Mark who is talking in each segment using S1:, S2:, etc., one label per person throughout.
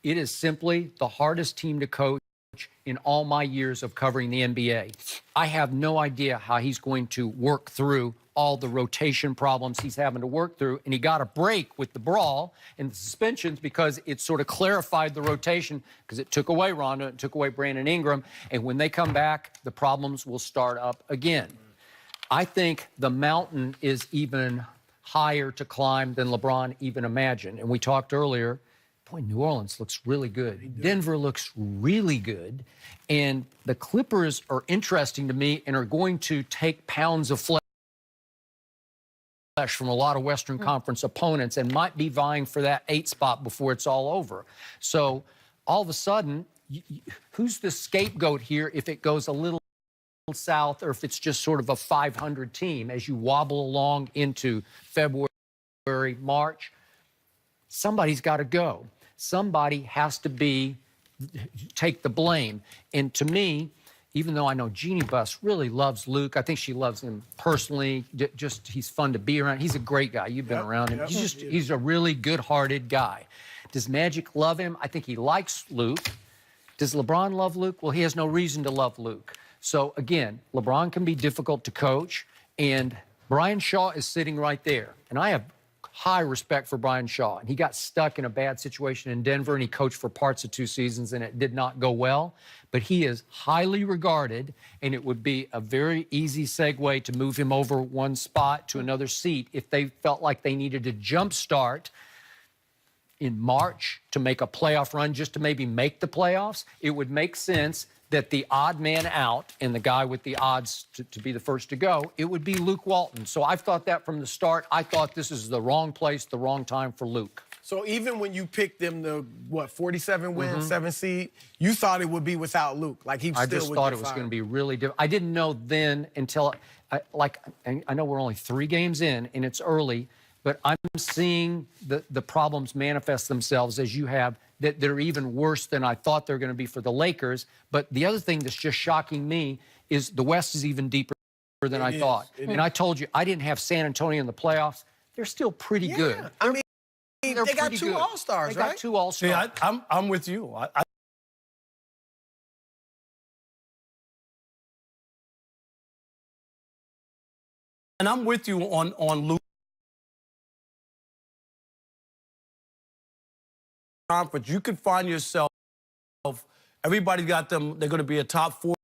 S1: It is simply the hardest team to coach in all my years of covering the NBA. I have no idea how he's going to work through all the rotation problems he's having to work through. And he got a break with the brawl and the suspensions because it sort of clarified the rotation because it took away Rondo, it took away Brandon Ingram. And when they come back, the problems will start up again. I think the mountain is even higher to climb than LeBron even imagined. And we talked earlier, boy, New Orleans looks really good. Denver looks really good. And the Clippers are interesting to me and are going to take pounds of flesh from a lot of Western Conference opponents and might be vying for that 8 spot before it's all over. So all of a sudden, who's the scapegoat here if it goes a little south or if it's just sort of a 500 team as you wobble along into February, March? Somebody's got to go. Somebody has to take the blame. And to me, even though I know Jeannie Buss really loves Luke, I think she loves him personally. Just he's fun to be around. He's a great guy. You've been around him. He's a really good-hearted guy. Does Magic love him? I think he likes Luke. Does LeBron love Luke? Well, he has no reason to love Luke. So, again, LeBron can be difficult to coach, and Brian Shaw is sitting right there. And I have high respect for Brian Shaw. And he got stuck in a bad situation in Denver, and he coached for parts of 2 seasons, and it did not go well. But he is highly regarded, and it would be a very easy segue to move him over one spot to another seat if they felt like they needed to jumpstart in March to make a playoff run just to maybe make the playoffs. It would make sense that the odd man out and the guy with the odds to be the first to go, it would be Luke Walton. So I've thought that from the start. I thought this is the wrong place, the wrong time for Luke.
S2: So even when you picked them to, 47 wins, 7 seed, you thought it would be without Luke? Like he still would
S1: I just thought it was going to be really different. I didn't know then until, I know we're only 3 games in and it's early, but I'm seeing the problems manifest themselves as you have that are even worse than I thought they're going to be for the Lakers. But the other thing that's just shocking me is the West is even deeper than I thought. And I told you, I didn't have San Antonio in the playoffs. They're still pretty good.
S2: I mean, they got 2 All-Stars, right?
S1: They got 2 All-Stars.
S3: Yeah, I'm with you. And I'm with you on Luke. Conference, you could find yourself, everybody got them, they're going to be a top 4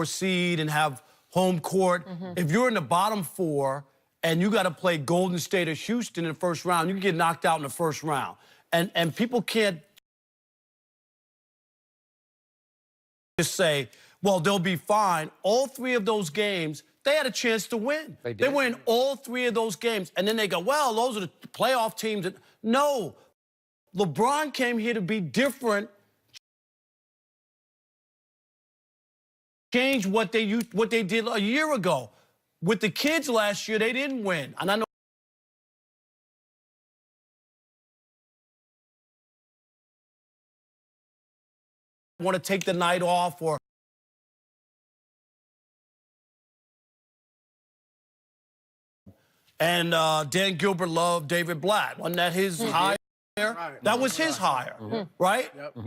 S3: seed and have home court. If you're in the bottom 4 and you got to play Golden State or Houston in the first round, you can get knocked out in the first round. And people can't just say, well, they'll be fine. All 3 of those games, they had a chance to win. They win all 3 of those games. And then they go, well, those are the playoff teams. No. LeBron came here to be different, change what they did a year ago. With the kids last year, they didn't win. And I know want to take the night off or and Dan Gilbert loved David Blatt. Wasn't that his hire? That was his hire, right? Yep.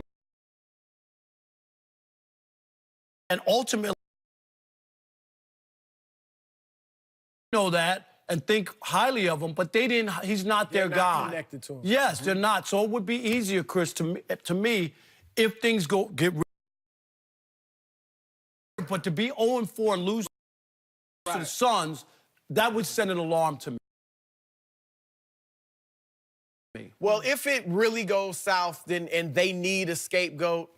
S3: And ultimately, know that and think highly of him, but they didn't. He's not their guy.
S2: Connected to him.
S3: Yes, they're not. So it would be easier, Chris, to me, if things get. But to be 0-4 and lose to the Suns, that would send an alarm to me.
S2: Well, if it really goes south, then and they need a scapegoat,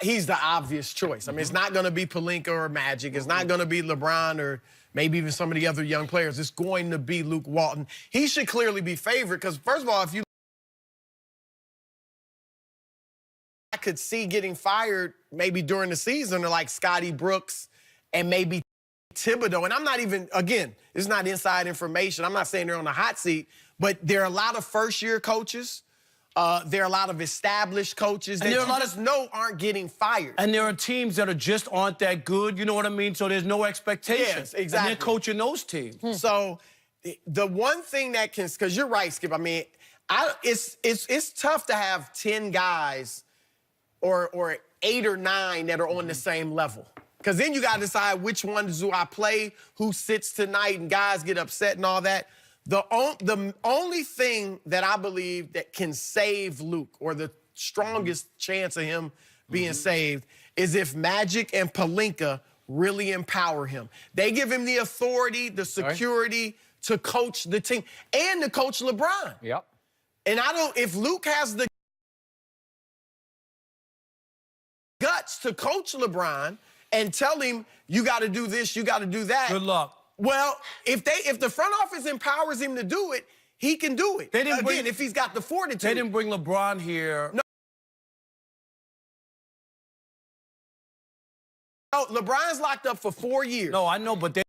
S2: he's the obvious choice. I mean, it's not going to be Pelinka or Magic. It's not going to be LeBron or maybe even some of the other young players. It's going to be Luke Walton. He should clearly be favored because, first of all, if you I could see getting fired maybe during the season, or like Scotty Brooks and maybe Thibodeau. And I'm not even, again, it's not inside information. I'm not saying they're on the hot seat, but there are a lot of first-year coaches. There are a lot of established coaches that you just know aren't getting fired.
S3: And there are teams that just aren't that good, you know what I mean? So there's no expectation.
S2: Yes, exactly.
S3: And they're coaching those teams.
S2: So the one thing that can, because you're right, Skip, I mean, It's tough to have 10 guys or 8 or 9 that are on the same level. Because then you got to decide which ones do I play, who sits tonight, and guys get upset and all that. The only thing that I believe that can save Luke, or the strongest chance of him being saved, is if Magic and Pelinka really empower him. They give him the authority, the security to coach the team and to coach LeBron.
S1: Yep.
S2: And if Luke has the guts to coach LeBron and tell him, you got to do this, you got to do that.
S3: Good luck.
S2: Well, if the front office empowers him to do it, he can do it. Again, if he's got the fortitude.
S3: They didn't bring LeBron here.
S2: No, LeBron's locked up for 4 years.
S3: No, I know, but they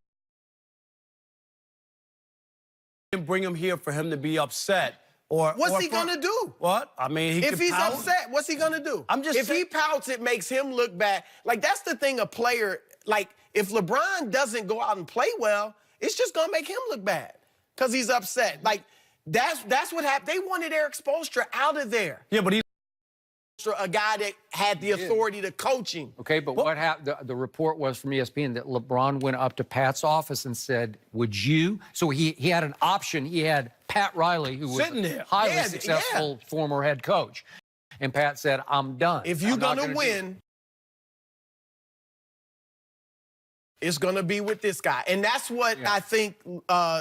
S3: didn't bring him here for him to be upset.
S2: What's he gonna do?
S3: What? I mean,
S2: if he's upset, what's he gonna do? If he pouts, it makes him look bad. Like, that's the thing, a player, like, if LeBron doesn't go out and play well, it's just gonna make him look bad because he's upset. Like, that's what happened. They wanted Eric Spoelstra out of there.
S3: Yeah, but he's
S2: a guy that had the authority to coach him.
S1: Okay, but what happened? The report was from ESPN that LeBron went up to Pat's office and said, "Would you?" So he had an option. He had Pat Riley, who was a highly successful former head coach, and Pat said, "I'm done.
S2: If you're gonna win, it's gonna be with this guy." And that's what I think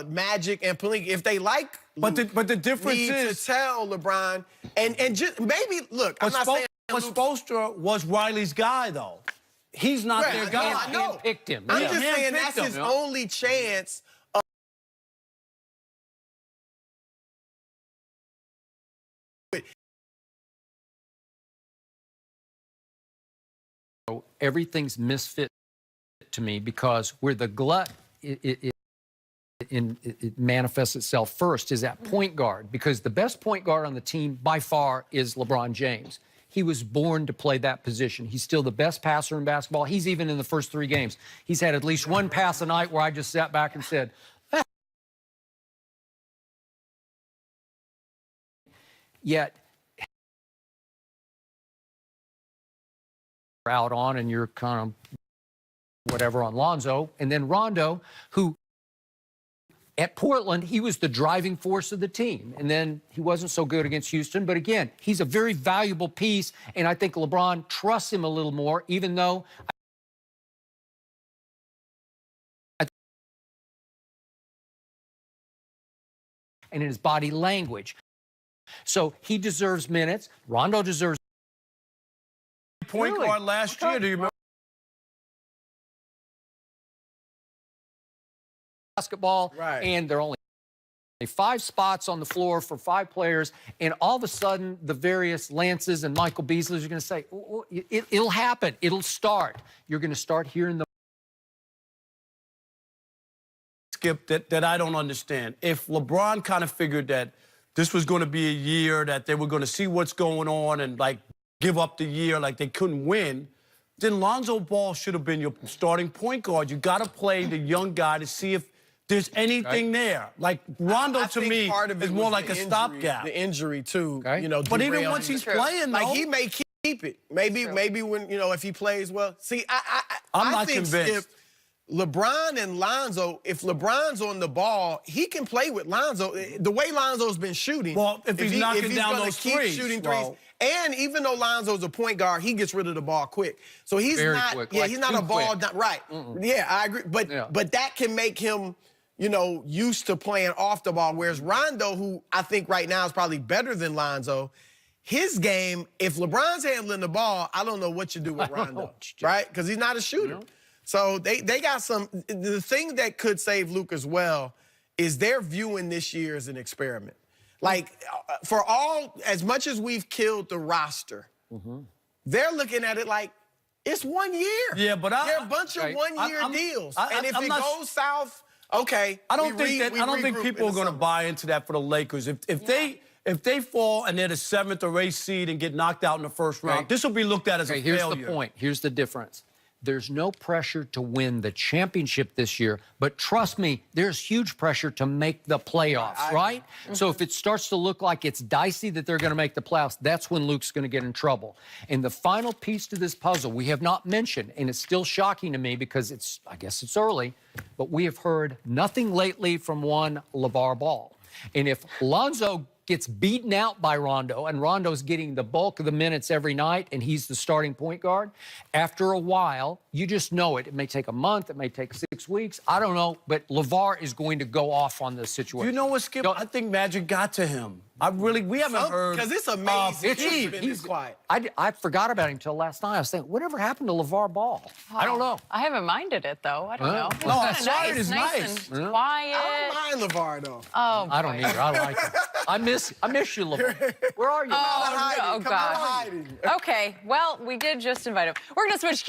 S2: Magic and Pelinka, if they like Luke,
S3: but the difference is
S2: to tell LeBron and just maybe look. I'm not saying
S3: Spoelstra was Riley's guy though. He's not their guy.
S2: I know.
S1: Picked him.
S2: I'm just saying that's his only chance.
S1: Everything's misfit to me because where the glut it manifests itself first is at point guard, because the best point guard on the team by far is LeBron James. He was born to play that position. He's still the best passer in basketball. He's even in the first 3 games. He's had at least one pass a night where I just sat back and said, yet out on, and you're kind of whatever on Lonzo. And then Rondo, who at Portland, he was the driving force of the team. And then he wasn't so good against Houston. But again, he's a very valuable piece. And I think LeBron trusts him a little more, even though and in his body language. So he deserves minutes. Rondo deserves
S3: point guard last year. Do you remember?
S1: Basketball, and there are only 5 spots on the floor for 5 players, and all of a sudden the various Lances and Michael Beasleys are going to say, it'll happen, it'll start. You're going to start hearing the
S3: Skip that I don't understand. If LeBron kind of figured that this was going to be a year that they were going to see what's going on and like give up the year like they couldn't win, then Lonzo Ball should have been your starting point guard. You got to play the young guy to see if there's anything there. Like Rondo to me is more like a stopgap.
S2: The injury too, you know.
S3: But even once he's playing,
S2: like he may keep it. Maybe when if he plays well. See,
S3: I'm not
S2: think
S3: convinced.
S2: If LeBron and Lonzo, if LeBron's on the ball, he can play with Lonzo. The way Lonzo's been shooting.
S3: Well, if he's knocking down those threes,
S2: shooting threes. And even though Lonzo's a point guard, he gets rid of the ball quick. So he's not.
S1: Quick,
S2: yeah,
S1: like
S2: he's not a ball. Right. Yeah, I agree. But that can make him, used to playing off the ball. Whereas Rondo, who I think right now is probably better than Lonzo, his game, if LeBron's handling the ball, I don't know what you do with Rondo, right? Because he's not a shooter. So they got some. The thing that could save Luke as well is they're viewing this year as an experiment. Like, for as much as we've killed the roster, they're looking at it like it's 1 year.
S3: Yeah, but
S2: they're a bunch of one-year deals. And if it goes south, okay.
S3: I don't think people are going to buy into that for the Lakers. If they fall and they're the 7th or 8th seed and get knocked out in the first round, this will be looked at as a failure.
S1: Here's the point. Here's the difference. there's no pressure to win the championship this year, but trust me, there's huge pressure to make the playoffs, right? So if it starts to look like it's dicey that they're going to make the playoffs, that's when Luke's going to get in trouble. And the final piece to this puzzle we have not mentioned, and it's still shocking to me because I guess it's early, but we have heard nothing lately from one LeVar Ball. And if Lonzo gets beaten out by Rondo, and Rondo's getting the bulk of the minutes every night, and he's the starting point guard, after a while, you just know it. It may take a month, it may take 6 weeks, I don't know, but LeVar is going to go off on this situation.
S3: You know what, Skip? I think Magic got to him. We haven't heard.
S2: Because it's amazing.
S1: He's
S2: quiet.
S1: I forgot about him until last night. I was thinking, whatever happened to LeVar Ball? I don't know.
S4: I haven't minded it, though. I don't know.
S3: No, I saw it. It's
S4: nice. And quiet.
S2: I don't mind LeVar, though.
S4: Oh,
S1: I don't either. I like it. I miss you, LeVar. Where are you?
S4: Oh,
S2: Come out of
S4: God.
S2: hiding.
S4: Okay, well, we did just invite him. We're going to switch